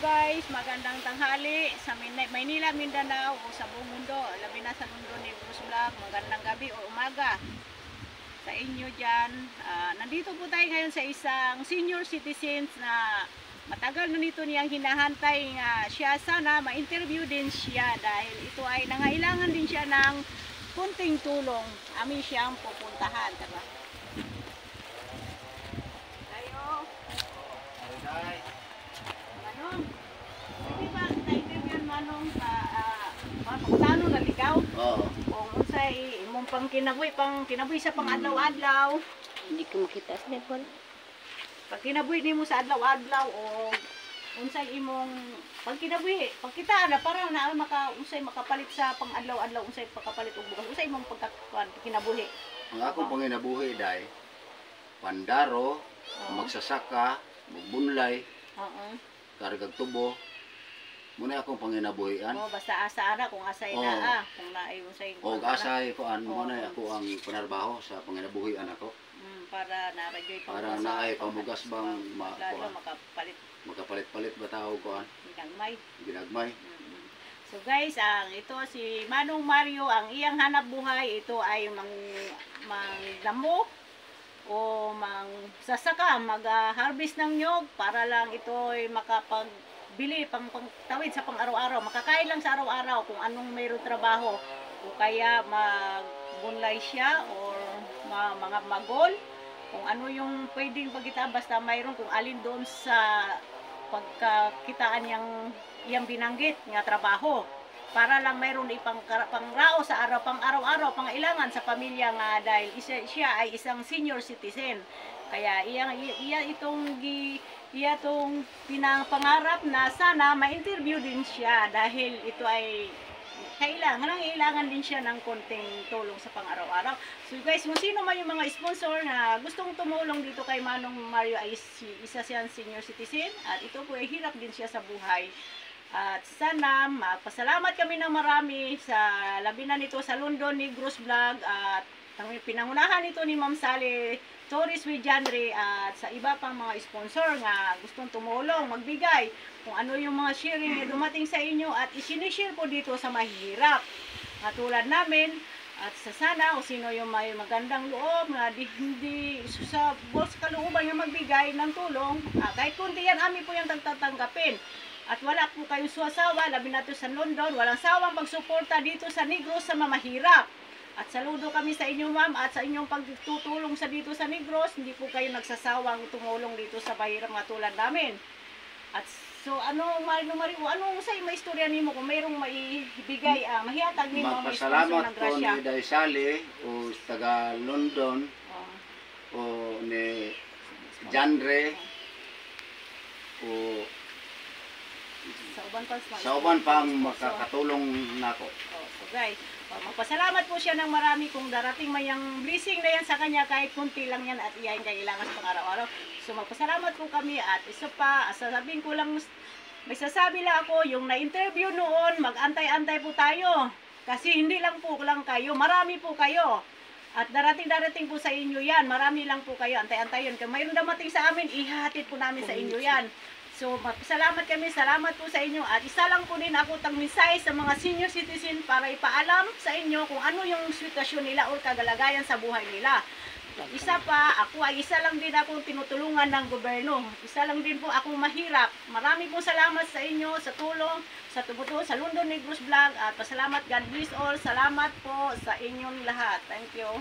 guys, magandang tanghali sa Maynila, Mindanao o sa buong mundo, labi na sa London Negros Vlog. Magandang gabi o umaga sa inyo dyan. Nandito po tayo ngayon sa isang senior citizens na matagal na nito niyang hinahantay nga siya sana ma-interview din siya dahil ito ay nangailangan din siya ng kunting tulong. Amin siyang pupuntahan, diba? Manong, pwede ba na-interview Manong sa pagtano na ligaw? Oo. Kung unsay imong kinabuhi sa pang adlaw-adlaw. Hindi ko makita sa netball. Pag kinabuhi nimo sa adlaw-adlaw o unsay imong pag kinabuhi, pagkitaan na para na unsay makapalit sa pang adlaw-adlaw, unsay pagkapalit og bugas, unsay imong kinabuhi. Ang akong panginabuhi day pandaro, magsasaka, magbunlay, kargag tubo. Muna akong panginabuhian. Basta asa kung asay na kung naay unsay. O asay ko muna ako ang panarbaho sa panginabuhian ako. Para na-enjoy para naay pamugas bang makapalit-palit ba tawag ko ginagmay. So guys, ito si Manong Mario, ang iyang hanap buhay ito ay mangdamo o magsasaka, mag-harvest ng nyog para lang ito ay makapagbili pangtawid sa pang-araw-araw, makakain lang sa araw-araw kung anong mayroong trabaho o kaya magbunlay siya or mga magol, kung ano yung pwedeng pagkita, basta mayroon kung alin doon sa pagkakitaan yang binanggit nga trabaho para lang mayroon pangrao sa pang-araw-araw, pangailangan sa pamilya nga dahil siya ay isang senior citizen. Kaya itong pinapangarap na sana ma-interview din siya dahil ito ay kailangan din siya ng konting tulong sa pang-araw-araw. So guys, kung sino man yung mga sponsor na gustong tumulong dito kay Manong Mario ay isa siyang senior citizen at ito po ay hirap din siya sa buhay. At sana magpasalamat kami ng marami sa labi na nito sa London Negros Vlog at pinangunahan nito ni Ma'am Sally Torres with Janre at sa iba pang mga sponsor nga gustong tumulong, magbigay kung ano yung mga sharing na dumating sa inyo at isinishare po dito sa mahirap tulad namin. At sa sana o sino yung may magandang loob na hindi sa boss kalooban yung magbigay ng tulong, kahit kunti yan, amin po yung tatanggapin. At wala po kayong suwasawa, labi na sa London, walang sawang pagsuporta dito sa Negros sa mamahirap. At saludo kami sa inyo ma'am at sa inyong pagtutulong sa dito sa Negros, hindi po kayo nagsasawang tumulong dito sa mahirap nga tulad namin. At so anong sa maistorya nimo kung mayroong maibigay mahihatag nimo ang sponsor ng grasya. Pasalamat ko ni Day Sally o taga London o ni Janre o sa uban pang makakatulong nako. So guys, magpasalamat po siya ng marami kung darating mayang blessing na yan sa kanya kahit kunti lang yan at iyan kailangan sa pang-araw-araw. So magpasalamat po kami at isa pa, sasabihin ko lang, may sasabi lang ako, yung na-interview noon, mag-antay-antay po tayo. Kasi hindi lang po kayo, marami po kayo. At darating po sa inyo yan, marami lang po kayo, antay-antay yun. Kung mayroon damating sa amin, ihahatid po namin sa inyo yan. So, salamat kami, salamat po sa inyo. At isa lang po din ako tagmisay sa mga senior citizen para ipaalam sa inyo kung ano yung sitwasyon nila o kagalagayan sa buhay nila. Isa pa, isa lang din akong tinutulungan ng gobyerno. Isa lang din po akong mahirap. Marami po salamat sa inyo sa tulong, sa tumutuon sa London Negros Vlog. At pasalamat, God bless all. Salamat po sa inyong lahat. Thank you.